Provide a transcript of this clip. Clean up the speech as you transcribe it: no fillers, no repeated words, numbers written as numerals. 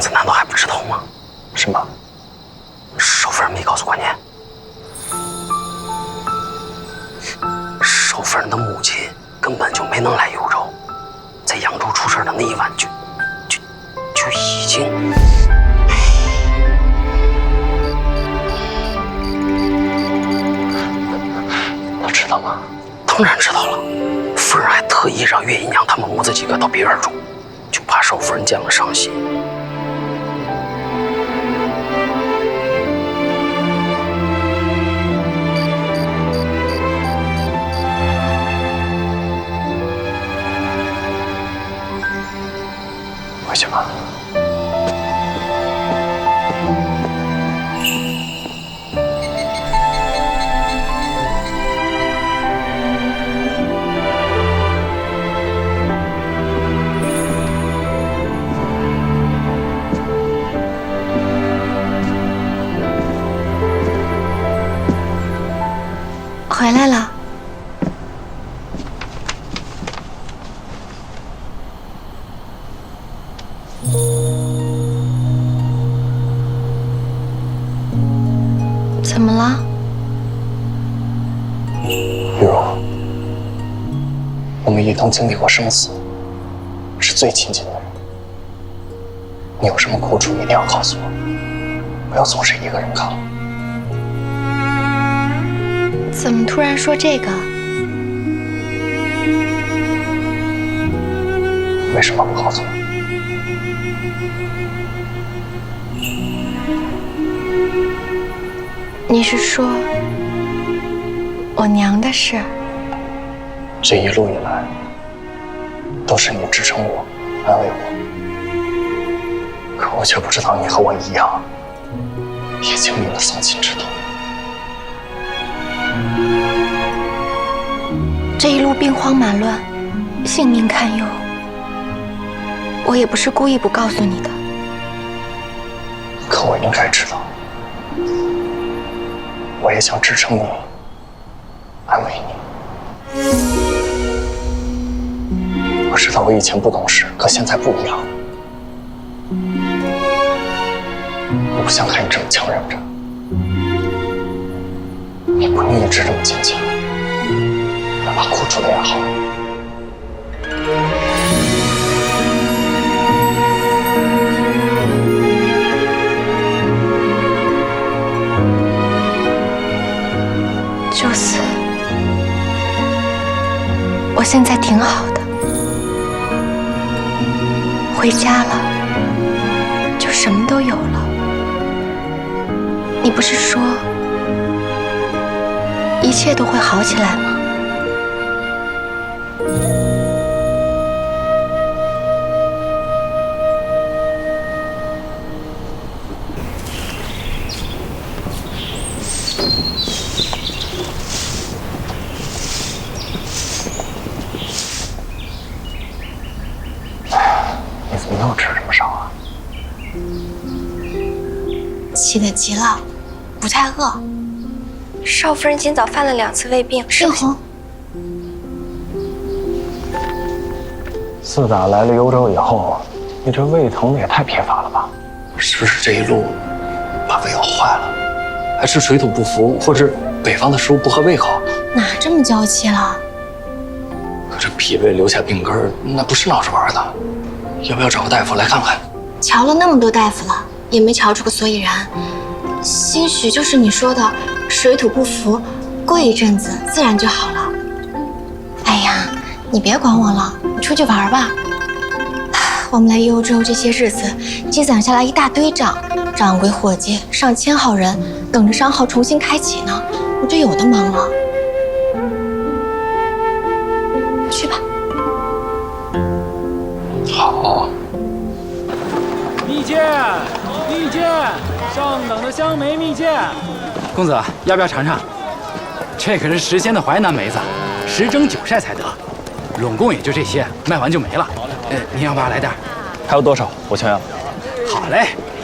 子难道还不知道吗？什么？少夫人没告诉过你。少夫人的母亲根本就没能来幽州，在扬州出事的那一晚就已经。他知道吗？当然知道了。夫人还特意让岳姨娘他们母子几个到别院住，就怕少夫人见了伤心。回去吧。回来了。怎么了？玉茹，我们一同经历过生死，是最亲近的人。你有什么苦楚，一定要告诉我，不要总是一个人扛。怎么突然说这个？为什么不告诉我？你是说我娘的事？这一路以来，都是你支撑我，安慰我。可我却不知道，你和我一样，也经历了丧亲之痛。这一路兵荒马乱，性命堪忧，我也不是故意不告诉你的。可我应该知道，我也想支撑你，安慰你。我知道我以前不懂事，可现在不一样。我不想看你这么强忍着，你不用一直这么坚强，哪怕哭出来也好。就此，我现在挺好的，回家了，就什么都有了。你不是说一切都会好起来吗？你怎么又吃这么少啊？起得急了，不太饿。少夫人今早犯了2次胃病，令红，自打来了幽州以后，你这胃疼的也太频繁了吧？是不是这一路把胃咬坏了？还是水土不服，或者北方的食物不合胃口？哪这么娇气了？可这脾胃留下病根儿，那不是闹着玩的。要不要找个大夫来看看？瞧了那么多大夫了，也没瞧出个所以然。兴许就是你说的水土不服，过一阵子自然就好了。哎呀，你别管我了，你出去玩吧。我们来幽州这些日子，积攒下来一大堆账，掌柜伙计上千号人，等着商号重新开启呢，我这有的忙了。去吧。好。蜜饯，蜜饯，上等的香梅蜜饯。公子要不要尝尝？这可是时鲜的淮南梅子，10蒸9晒才得，拢共也就这些，卖完就没了。您要不要来点？还有多少？我全要。好嘞，